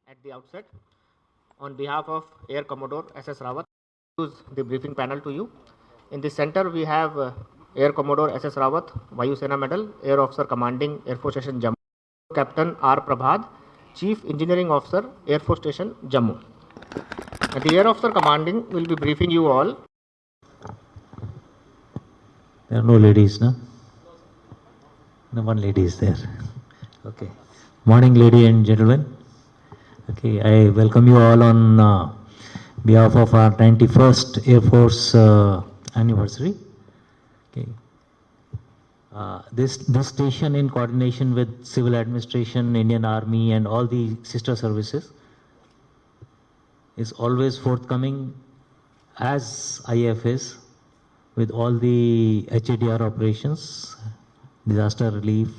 At the outset, on behalf of Air Commodore SS Rawat, use the briefing panel to you. In the center, we have Air Commodore SS Rawat, Vayu Sena Medal, Air Officer Commanding Air Force Station Jammu, Captain R. Prabhat, Chief Engineering Officer, Air Force Station Jammu. The Air Officer Commanding will be briefing you all. There are no ladies, no? No one lady is there. Okay. Morning, ladies and gentlemen. Okay, I welcome you all on behalf of our 91st Air Force anniversary. Okay. This station, in coordination with Civil Administration, Indian Army, and all the sister services, is always forthcoming as IF is with all the HADR operations, disaster relief,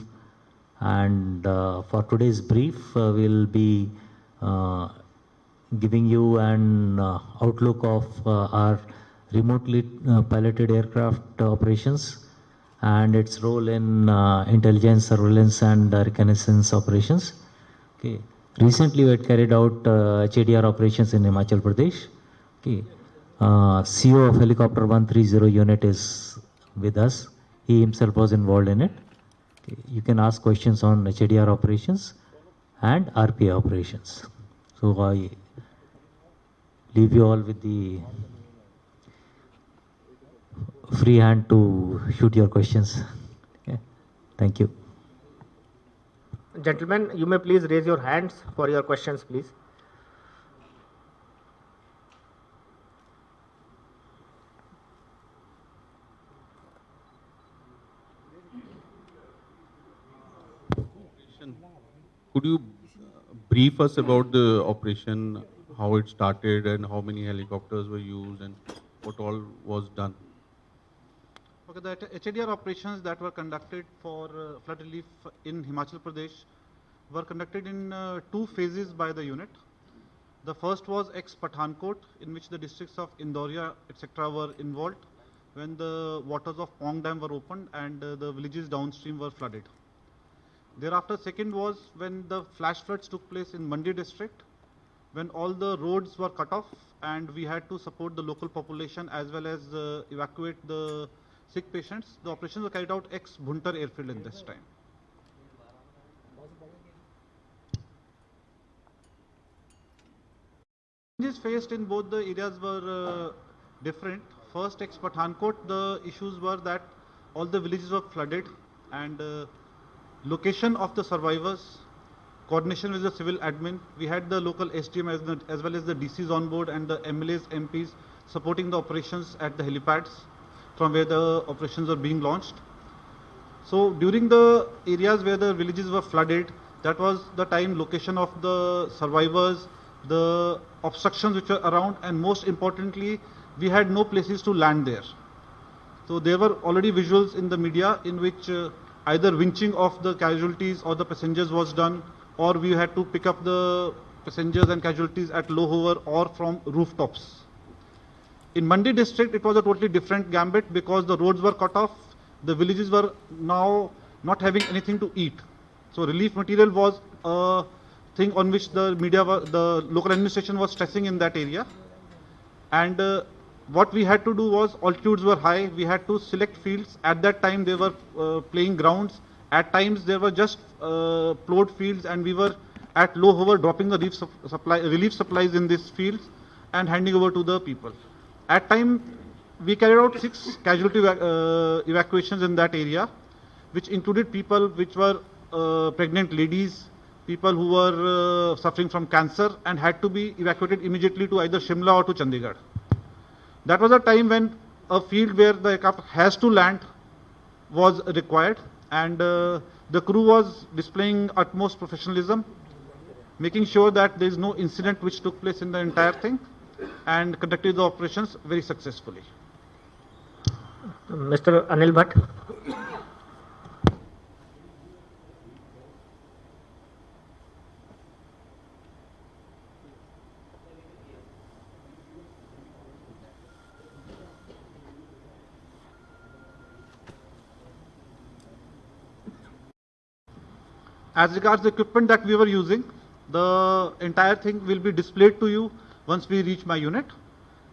and for today's brief, we'll be giving you an outlook of our remotely piloted aircraft operations and its role in intelligence, surveillance, and reconnaissance operations. Okay. Recently, we had carried out HADR operations in Himachal Pradesh. Okay. CO of Helicopter 130 unit is with us. He himself was involved in it. Okay. You can ask questions on HADR operations and RPA operations. So I leave you all with the free hand to shoot your questions. Okay. Thank you. Gentlemen, you may please raise your hands for your questions, please. Could you brief us about the operation, how it started and how many helicopters were used and what all was done? Okay, the HADR operations that were conducted for flood relief in Himachal Pradesh were conducted in two phases by the unit. The first was ex-Pathankot, in which the districts of Indauria, etc. were involved when the waters of Pong Dam were opened and the villages downstream were flooded. Thereafter, second was when the flash floods took place in Mandi district, when all the roads were cut off and we had to support the local population as well as evacuate the sick patients. The operations were carried out ex-Bhuntar airfield in this time. Challenges faced in both the areas were different. First, ex-Pathankot, the issues were that all the villages were flooded and location of the survivors, coordination with the civil admin. We had the local SDM as well as the DCs on board and the MLAs, MPs supporting the operations at the helipads from where the operations were being launched. So during the areas where the villages were flooded, that was the time location of the survivors, the obstructions which were around, and most importantly, we had no places to land there. So there were already visuals in the media in which either winching of the casualties or the passengers was done, or we had to pick up the passengers and casualties at low hover or from rooftops. In Mandi district, it was a totally different gambit because the roads were cut off, the villages were now not having anything to eat. So relief material was a thing on which the local administration was stressing in that area. And what we had to do was, altitudes were high, we had to select fields. At that time, they were playing grounds. At times, there were just plowed fields, and we were at low hover dropping the relief supplies in these fields and handing over to the people. At time, we carried out 6 casualty evacuations in that area, which included people which were pregnant ladies, people who were suffering from cancer and had to be evacuated immediately to either Shimla or to Chandigarh. That was a time when a field where the aircraft has to land was required, and the crew was displaying utmost professionalism, making sure that there is no incident which took place in the entire thing, and conducted the operations very successfully. Mr. Anil Bhatt. As regards the equipment that we were using, The entire thing will be displayed to you once we reach my unit.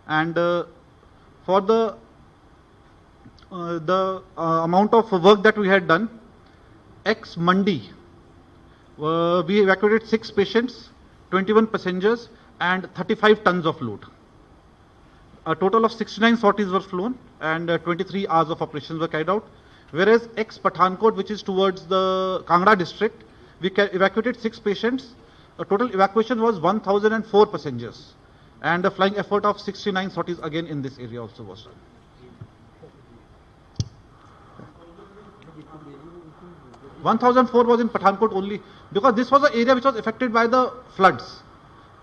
And for the amount of work that we had done, ex Mandi, we evacuated 6 patients, 21 passengers, and 35 tons of load. A total of 69 sorties were flown, and 23 hours of operations were carried out. Whereas ex Pathankot, which is towards the Kangra district, we evacuated 6 patients. The total evacuation was 1,004 passengers, and a flying effort of 69 sorties again in this area also was done. (1,004) was in Pathankot only, because this was an area which was affected by the floods.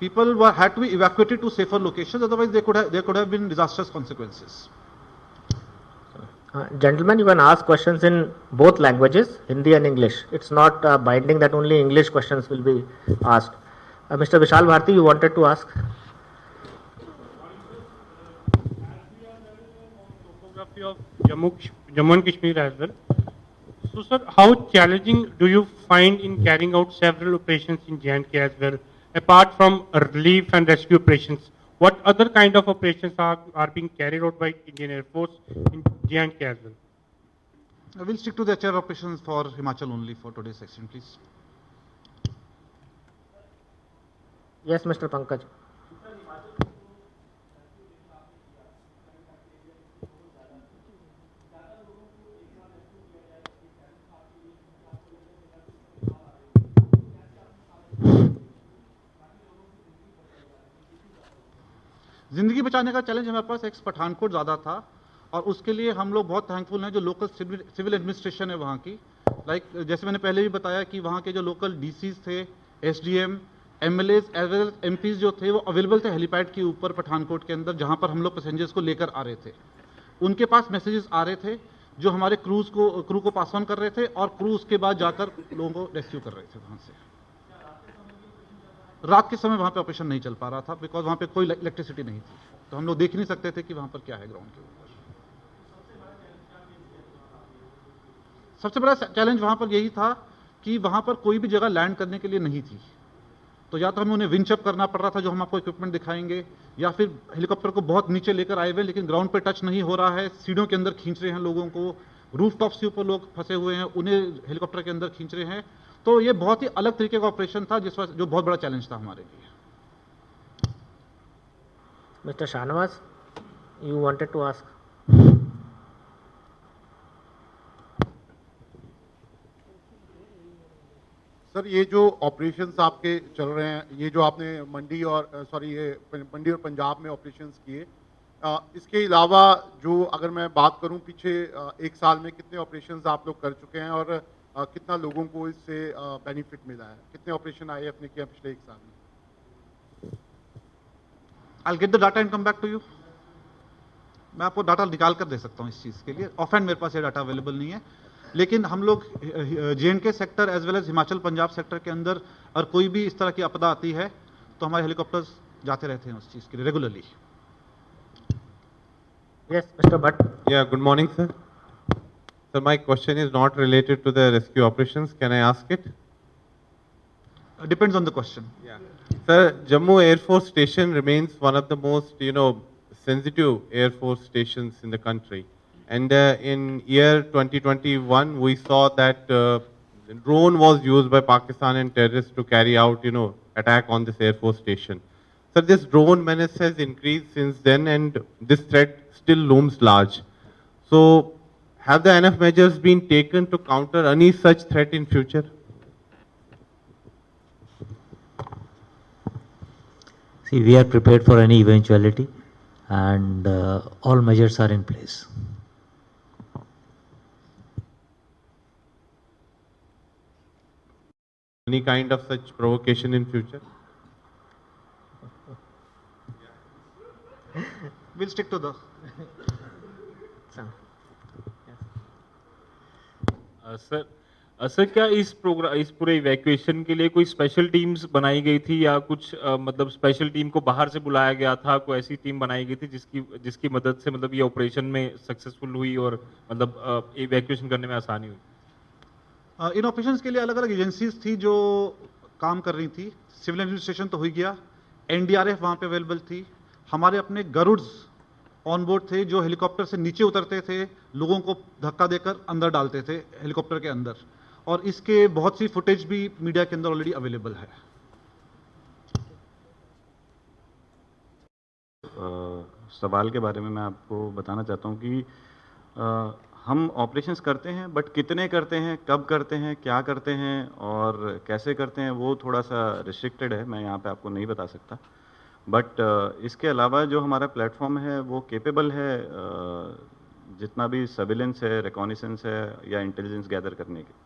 People had to be evacuated to safer locations, otherwise there could have been disastrous consequences. Gentlemen, you can ask questions in both languages, Hindi and English. It's not binding that only English questions will be asked. Mr. Vishal Bharti, you wanted to ask? Topography of Jammu and Kashmir as well. So, sir, how challenging do you find in carrying out several operations in J&K as well, apart from relief and rescue operations? What other kind of operations are being carried out by Indian Air Force in J&K as well? We'll stick to the HR operations for Himachal only for today's section, please. Yes, Mr. Pankaj. जिंदगी बचाने का challenge हमारे पास x Pathankot ज़्यादा था, और उसके लिए हम लोग बहुत थैंकफुल हैं जो लोकल सिविल एडमिनिस्ट्रेशन है वहाँ की. जैसे मैंने पहले भी बताया कि वहाँ के जो लोकल डीसीज थे, SDM, MLAs as well MPs जो थे वो अवेलेबल थे हेलीपैड के ऊपर पठानकोट के अंदर, जहाँ पर हम लोग पैसेंजर्स को लेकर आ रहे थे. उनके पास मैसेजेस आ रहे थे जो हमारे क्रू को पास ऑन कर रहे थे, और क्रू उसके बाद जाकर लोगों को रेस्क्यू कर रहे थे वहाँ से. रात के समय वहाँ पे ऑपरेशन नहीं चल पा रहा था, बिकॉज वहाँ पे कोई इलेक्ट्रिसिटी नहीं थी, तो हम लोग देख ही नहीं सकते थे कि वहाँ पर क्या है ग्राउंड के ऊपर. सबसे बड़ा चैलेंज वहाँ पर यही था कि वहाँ पर कोई भी जगह लैंड करने के लिए नहीं थी, तो या तो हमें उन्हें विंच अप करना पड़ रहा था, जो हम आपको इक्विपमेंट दिखाएंगे, या फिर हेलीकॉप्टर को बहुत नीचे लेकर आए हुए लेकिन ग्राउंड पे टच नहीं हो रहा है, सीढ़ियों के अंदर खींच रहे हैं लोगों को, रूफ टॉप्स के ऊपर लोग फंसे हुए हैं, उन्हें हेलीकॉप्टर के अंदर खींच रहे हैं. तो ये बहुत ही अलग तरीके का ऑपरेशन था, जो बहुत बड़ा चैलेंज था हमारे लिए. Mr. Shahnawaz, you wanted to ask? Sir, ये जो ऑपरेशंस आपके चल रहे हैं, ये जो आपने मंडी और पंजाब में ऑपरेशंस किए, इसके अलावा जो अगर मैं बात करूं पिछले 1 साल में कितने ऑपरेशंस आप लोग कर चुके हैं और कितना लोगों को इससे बेनिफिट मिला है, कितने ऑपरेशन आए अपने किया पिछले 1 साल में? I'll get the data and come back to you. मैं आपको डाटा निकाल कर दे सकता हूँ इस चीज़ के लिए. ऑफ हैंड मेरे पास ये डाटा अवेलेबल नहीं है, लेकिन हम लोग J&K sector as well as Himachal Punjab sector के अंदर और कोई भी इस तरह की आपदा आती है तो हमारे हेलीकॉप्टर्स जाते रहते हैं उस चीज़ के लिए regularly. Yes, Mr. Bhatt. Yeah, good morning, sir. Sir, my question is not related to the rescue operations. Can I ask it? Depends on the question. Yeah. Sir, Jammu Air Force Station remains one of the most, sensitive Air Force stations in the country. And in year 2021, we saw that the drone was used by Pakistan and terrorists to carry out, attack on this Air Force station. So this drone menace has increased since then, and this threat still looms large. So have the enough measures been taken to counter any such threat in future? See, we are prepared for any eventuality, and all measures are in place. Any kind of such provocation in future? We'll stick to the. Sir क्या इस पूरे evacuation के लिए कोई special teams बनाई गई थी या कुछ मतलब स्पेशल टीम को बाहर से बुलाया गया था, कोई ऐसी टीम बनाई गई थी जिसकी मदद से मतलब ये ऑपरेशन में सक्सेसफुल हुई और मतलब इवैक्यूएशन करने में आसानी हुई? इन ऑपरेशंस के लिए अलग अलग एजेंसीज थी जो काम कर रही थी। सिविल एडमिनिस्ट्रेशन तो हो ही गया, एनडीआरएफ वहाँ पे अवेलेबल थी, हमारे अपने गरुड्स ऑन बोर्ड थे जो हेलीकॉप्टर से नीचे उतरते थे, लोगों को धक्का देकर अंदर डालते थे हेलीकॉप्टर के अंदर, और इसके बहुत सी फुटेज भी मीडिया के अंदर ऑलरेडी अवेलेबल है। सवाल के बारे में मैं आपको बताना चाहता हूँ कि हम ऑपरेशंस करते हैं, बट कितने करते हैं, कब करते हैं, क्या करते हैं और कैसे करते हैं, वो थोड़ा सा रिस्ट्रिक्टेड है, मैं यहाँ पे आपको नहीं बता सकता। बट इसके अलावा जो हमारा प्लेटफॉर्म है वो केपेबल है जितना भी सर्विलेंस है, रिकॉनिसेंस है या इंटेलिजेंस गैदर करने के।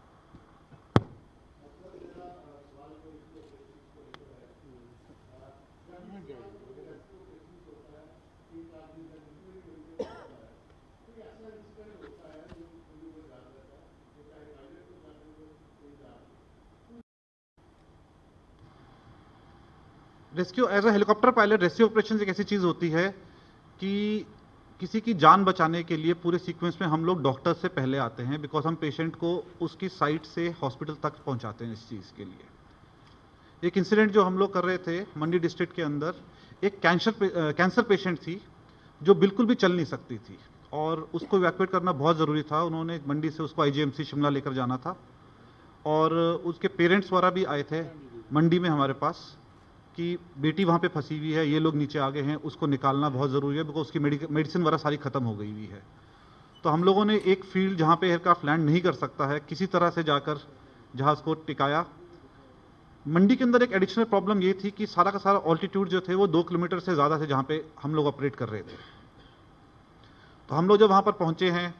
Rescue as a helicopter pilot, rescue operation एक ऐसी चीज़ होती है कि किसी की जान बचाने के लिए पूरे सीक्वेंस में हम लोग डॉक्टर से पहले आते हैं, बिकॉज हम पेशेंट को उसकी साइट से हॉस्पिटल तक पहुंचाते हैं इस चीज़ के लिए। एक इंसिडेंट जो हम लोग कर रहे थे मंडी डिस्ट्रिक्ट के अंदर, एक कैंसर पेशेंट थी जो बिल्कुल भी चल नहीं सकती थी और उसको इवैक्यूएट करना बहुत ज़रूरी था। उन्होंने मंडी से उसको आईजीएमसी शिमला लेकर जाना था और उसके पेरेंट्स वगैरह भी आए थे मंडी में हमारे पास कि बेटी वहाँ पे फंसी हुई है, ये लोग नीचे आ गए हैं, उसको निकालना बहुत ज़रूरी है बिकॉज उसकी मेडिसिन वगैरह सारी ख़त्म हो गई हुई है। तो हम लोगों ने एक फील्ड जहाँ पे एयरक्राफ्ट लैंड नहीं कर सकता है, किसी तरह से जाकर जहाज़ को टिकाया। मंडी के अंदर एक एडिशनल प्रॉब्लम ये थी कि सारा का सारा ऑल्टीट्यूड जो थे वो 2 किलोमीटर से ज़्यादा थे जहाँ पे हम लोग ऑपरेट कर रहे थे। तो हम लोग जब वहाँ पर पहुँचे हैं,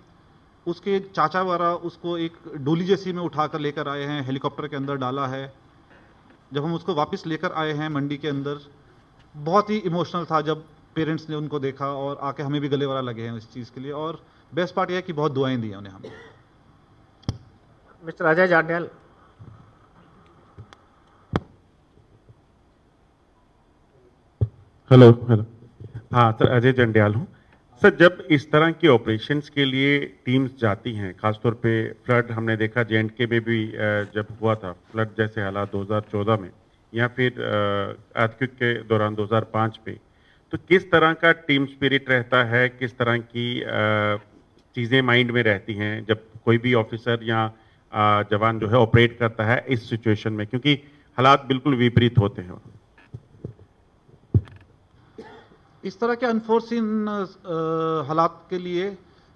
उसके चाचा वगैरह उसको एक डोली जैसी में उठा कर लेकर आए हैं, हेलीकॉप्टर के अंदर डाला है। जब हम उसको वापस लेकर आए हैं मंडी के अंदर, बहुत ही इमोशनल था जब पेरेंट्स ने उनको देखा और आके हमें भी गले वाला लगे हैं इस चीज़ के लिए। और बेस्ट पार्ट यह है कि बहुत दुआएं दी हैं उन्हें हमें। Mr. Ajay Jandal. हेलो हाँ सर, अजय जंडियाल हूँ सर। जब इस तरह की ऑपरेशंस के लिए टीम्स जाती हैं, खासतौर पे फ्लड हमने देखा जे.एंड.के में भी जब हुआ था फ्लड जैसे हालात 2014 में, या फिर अर्थक्वेक के दौरान 2005 पे, तो किस तरह का टीम स्पिरिट रहता है, किस तरह की चीज़ें माइंड में रहती हैं जब कोई भी ऑफिसर या जवान जो है ऑपरेट करता है इस सिचुएशन में, क्योंकि हालात बिल्कुल विपरीत होते हैं। इस तरह के अनफोर्सिन हालात के लिए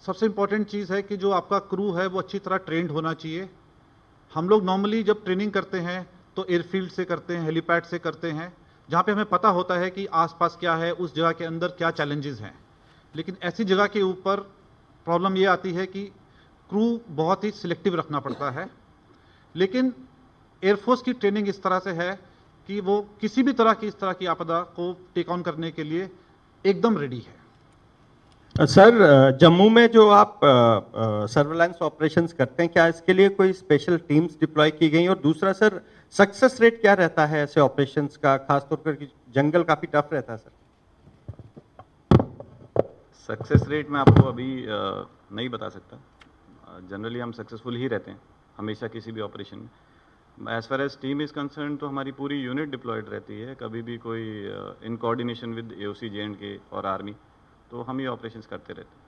सबसे इम्पॉर्टेंट चीज़ है कि जो आपका क्रू है वो अच्छी तरह ट्रेंड होना चाहिए। हम लोग नॉर्मली जब ट्रेनिंग करते हैं तो एयरफील्ड से करते हैं, हेलीपैड से करते हैं, जहाँ पे हमें पता होता है कि आसपास क्या है, उस जगह के अंदर क्या चैलेंजेस हैं। लेकिन ऐसी जगह के ऊपर प्रॉब्लम ये आती है कि क्रू बहुत ही सिलेक्टिव रखना पड़ता है। लेकिन एयरफोर्स की ट्रेनिंग इस तरह से है कि वो किसी भी तरह की इस तरह की आपदा को टेक ऑन करने के लिए एकदम रेडी है। सर, जम्मू में जो आप सर्वेलेंस ऑपरेशंस करते हैं, क्या इसके लिए कोई स्पेशल टीम्स डिप्लॉय की गई? और दूसरा सर, सक्सेस रेट क्या रहता है ऐसे ऑपरेशंस का, खासतौर पर जंगल काफ़ी टफ रहता है सर? सक्सेस रेट मैं आपको अभी नहीं बता सकता। जनरली हम सक्सेसफुल ही रहते हैं हमेशा किसी भी ऑपरेशन में। As far as team is concern तो हमारी पूरी यूनिट डिप्लॉयड रहती है, कभी भी कोई in coordination with AOC J&K और आर्मी, तो हम ये ऑपरेशंस करते रहते हैं।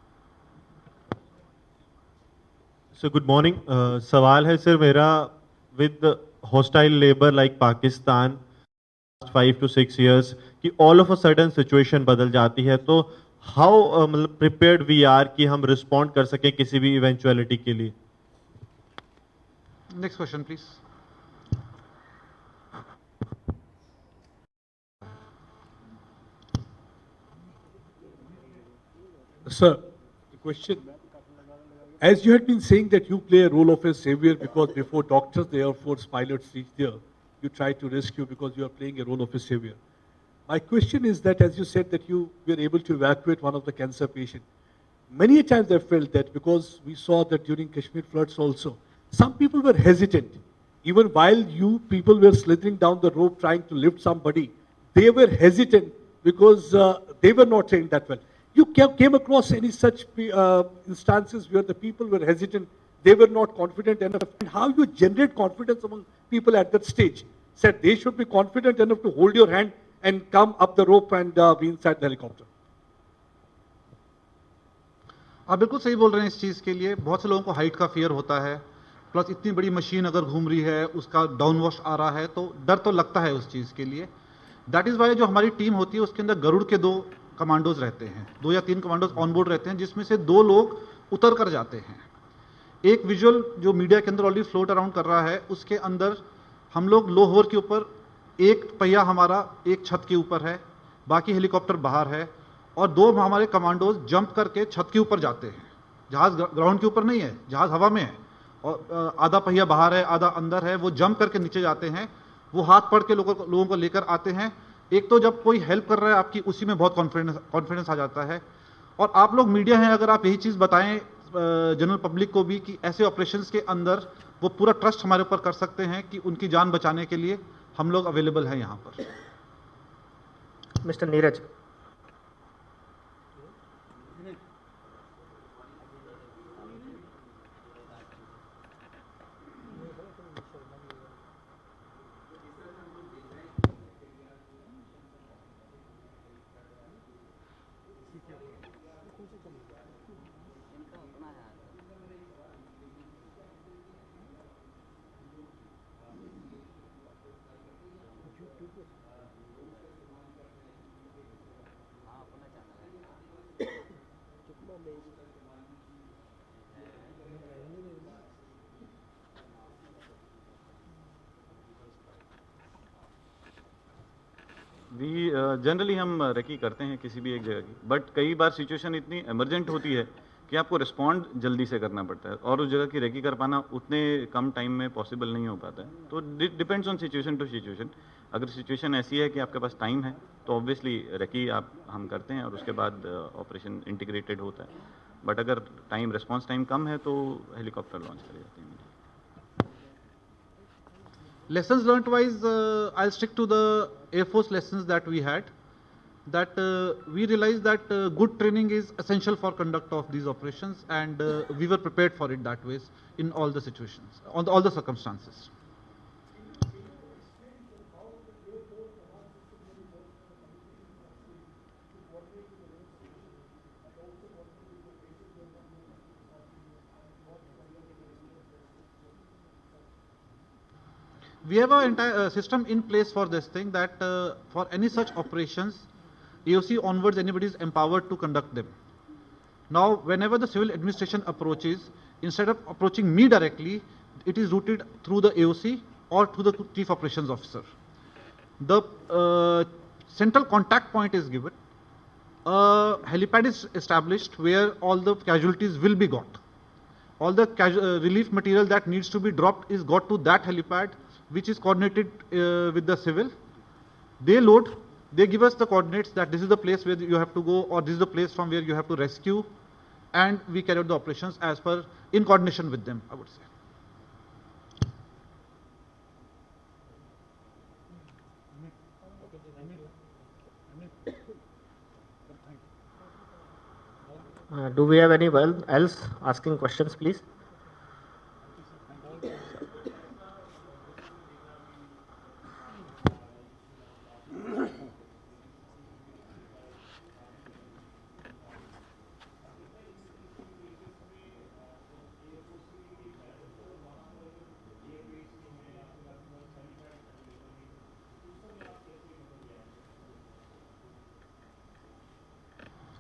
Sir good morning. सवाल है सर मेरा, with hostile labour like Pakistan 5 to 6 years कि all of a sudden situation बदल जाती है, तो हाउ मतलब प्रिपेयर्ड वी आर कि हम रिस्पॉन्ड कर सकें किसी भी इवेंचुअलिटी के लिए? Next question please. Sir, the question, as you had been saying that you play a role of a savior because before doctors, the Air Force pilots reach there, you try to rescue because you are playing a role of a savior. My question is that as you said that you were able to evacuate one of the cancer patient, many a times I felt that because we saw that during Kashmir floods also, some people were hesitant. Even while you people were slithering down the rope trying to lift somebody, they were hesitant because they were not trained that well. You came across any such instances where the people were hesitant, they were not confident enough, and how you generate confidence among people at that stage said they should be confident enough to hold your hand and come up the rope and be inside the helicopter. आप बिल्कुल सही बोल रहे हैं इस चीज़ के लिए। बहुत से लोगों को हाइट का फियर होता है, प्लस इतनी बड़ी मशीन अगर घूम रही है, उसका डाउन वॉश आ रहा है, तो डर तो लगता है उस चीज़ के लिए। दैट इज़ वाई जो हमारी टीम होती है उसके अंदर गरुड़ के 2 कमांडोज रहते हैं, 2 या 3 कमांडोज ऑन बोर्ड रहते हैं, जिसमें से 2 लोग उतर कर जाते हैं। एक विजुअल जो मीडिया के अंदर ऑलरेडी फ्लोट अराउंड कर रहा है, उसके अंदर हम लोग लो होवर के ऊपर, एक पहिया हमारा एक छत के ऊपर है, बाकी हेलीकॉप्टर बाहर है, और 2 हमारे कमांडोज जंप करके छत के ऊपर जाते हैं। जहाज ग्राउंड के ऊपर नहीं है, जहाज हवा में है, और आधा पहिया बाहर है, आधा अंदर है। वो जंप करके नीचे जाते हैं, वो हाथ पढ़ के लोगों को लेकर आते हैं। एक तो जब कोई हेल्प कर रहा है आपकी, उसी में बहुत कॉन्फिडेंस आ जाता है। और आप लोग मीडिया हैं, अगर आप यही चीज़ बताएं जनरल पब्लिक को भी कि ऐसे ऑपरेशंस के अंदर वो पूरा ट्रस्ट हमारे ऊपर कर सकते हैं कि उनकी जान बचाने के लिए हम लोग अवेलेबल हैं यहाँ पर। मिस्टर नीरज। जनरली हम रेकी करते हैं किसी भी एक जगह की, बट कई बार सिचुएशन इतनी इमरजेंट होती है कि आपको रिस्पॉन्ड जल्दी से करना पड़ता है, और उस जगह की रेकी कर पाना उतने कम टाइम में पॉसिबल नहीं हो पाता है। तो depends on situation to situation. अगर सिचुएशन ऐसी है कि आपके पास टाइम है तो ऑब्वियसली रेकी हम करते हैं और उसके बाद ऑपरेशन इंटीग्रेटेड होता है। बट अगर रिस्पॉन्स टाइम कम है तो हेलीकॉप्टर लॉन्च करे जाते हैं। Lessons learnt wise, I'll stick to the Air Force lessons that we had, that we realized that good training is essential for conduct of these operations, and we were prepared for it that way in all the situations, on all the circumstances. We have an entire system in place for this thing, that for any such operations, AOC onwards, anybody is empowered to conduct them. Now, whenever the civil administration approaches, instead of approaching me directly, it is routed through the AOC or to the Chief Operations Officer. The central contact point is given. A helipad is established where all the casualties will be got. All the relief material that needs to be dropped is got to that helipad, which is coordinated with the civil. They load, they give us the coordinates that this is the place where you have to go, or this is the place from where you have to rescue, and we carry out the operations as per, in coordination with them, I would say. Do we have anyone else asking questions, please?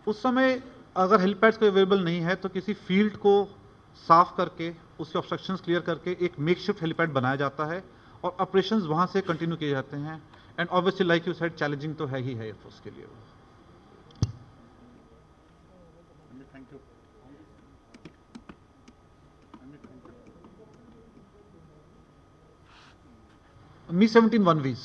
उस समय अगर helipads को available नहीं है तो किसी field को साफ करके, उसके ऑब्स्ट्रक्शंस क्लियर करके एक मेकशिफ्ट हेलीपैड बनाया जाता है और ऑपरेशंस वहां से कंटिन्यू किए जाते हैं। And obviously like you said, challenging तो है ही है एयरफोर्स के लिए। Mi-17 1Vs.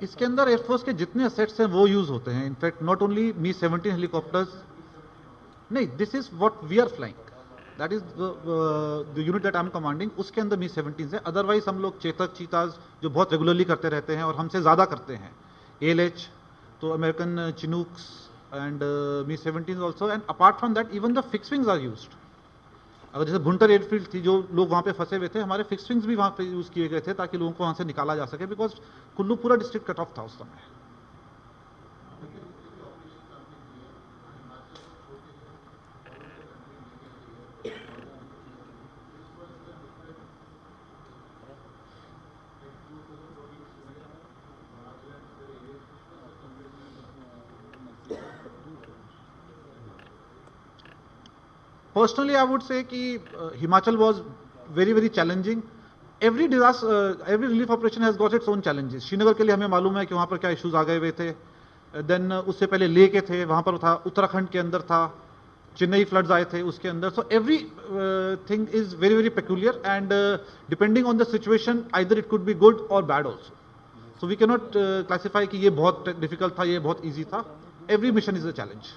इसके अंदर एयरफोर्स के जितने असेट्स हैं वो यूज होते हैं। In fact not only Mi-17 helicopters, नहीं, this is what we are flying. That is the unit that I am commanding, उसके अंदर मी-17 है। अदरवाइज हम लोग चेतक, चीताज जो बहुत रेगुलरली करते रहते हैं और हमसे ज़्यादा करते हैं, ALH, तो अमेरिकन चिनूक्स एंड मी-17 also, and apart from that even the fix wings are used. अगर जैसे भुंटर एयरफील्ड थी, जो लोग वहाँ पे फंसे हुए थे, हमारे फिक्स विंग्स भी वहाँ पे यूज़ किए गए थे ताकि लोगों को वहाँ से निकाला जा सके, बिकॉज कुल्लू पूरा डिस्ट्रिक्ट कट ऑफ था उस समय। Personally, I would say कि Himachal was very very challenging. Every disaster, every relief operation has got its own challenges. Srinagar के लिए हमें मालूम है कि वहाँ पर क्या इश्यूज आ गए हुए थे। देन उससे पहले लेह के थे, वहाँ पर था, उत्तराखंड के अंदर था, चेन्नई फ्लड्स आए थे उसके अंदर। So every thing is very very peculiar and depending on the situation either it could be good और bad also. So we can not classify कि ये बहुत डिफिकल्ट था, ये बहुत ईजी था। Every mission is a challenge.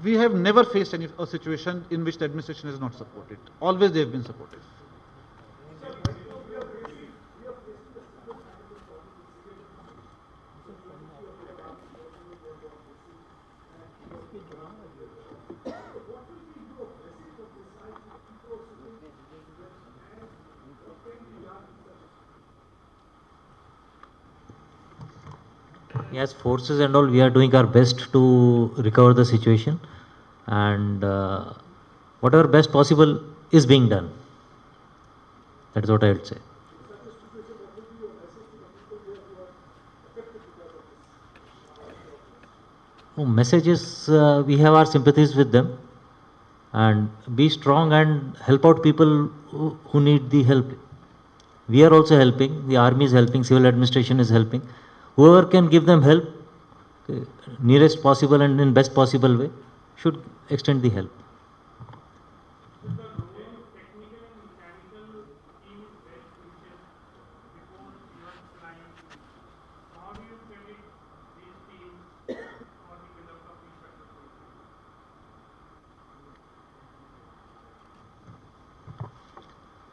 We have never faced a situation in which the administration is not supported. Always they have been supportive. Yes, forces and all, we are doing our best to recover the situation, and whatever best possible is being done. That is what I would say. Message is we have our sympathies with them, and be strong and help out people who need the help. We are also helping, the army is helping, civil administration is helping. Whoever can give them help, nearest possible and in best possible way, should extend the help.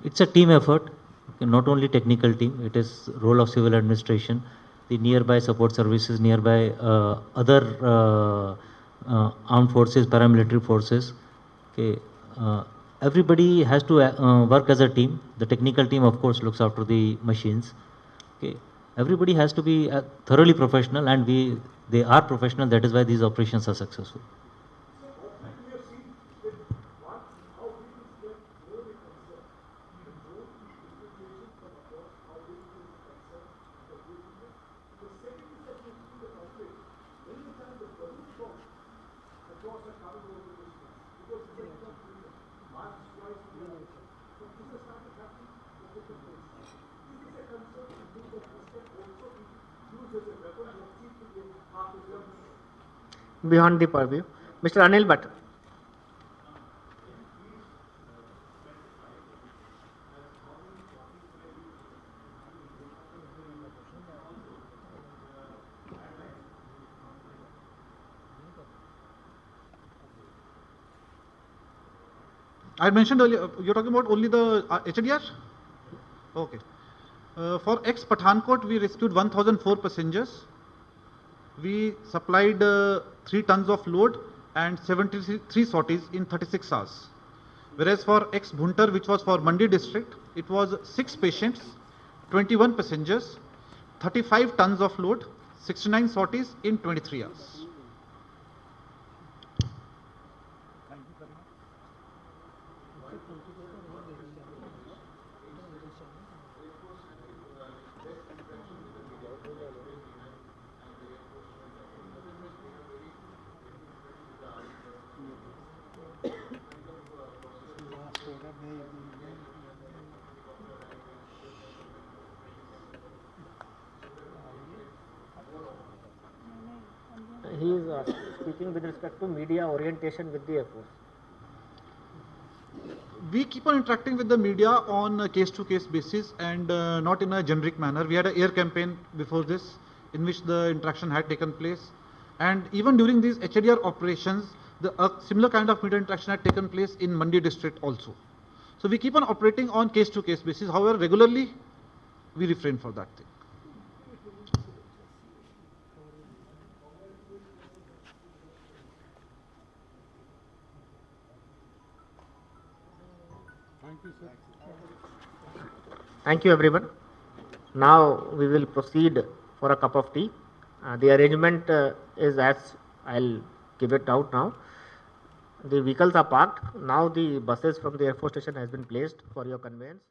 It's a team effort, not only technical team, it is role of civil administration, the nearby support services, nearby other armed forces, paramilitary forces. Okay, everybody has to work as a team. The technical team, of course, looks after the machines. Okay, everybody has to be thoroughly professional, and they are professional. That is why these operations are successful. Beyond the purview. Mr. Anil Bhatt. I mentioned earlier, you're talking about only the HDR? Okay. For ex-Pathankot, we rescued 1,004 passengers. We supplied 3 tons of load and 73 sorties in 36 hours. Whereas for ex-Bhuntar, which was for Mandi district, it was 6 patients, 21 passengers, 35 tons of load, 69 sorties in 23 hours. He is speaking with respect to media orientation with the Air Force. We keep on interacting with the media on a case-to-case basis and not in a generic manner. We had an air campaign before this in which the interaction had taken place. And even during these HADR operations, the similar kind of media interaction had taken place in Mandi district also. So we keep on operating on case-to-case basis. However, regularly, we refrain for that thing. Thank you, everyone. Now we will proceed for a cup of tea. The arrangement is as I'll give it out now. The vehicles are parked. Now the buses from the Air Force Station has been placed for your conveyance.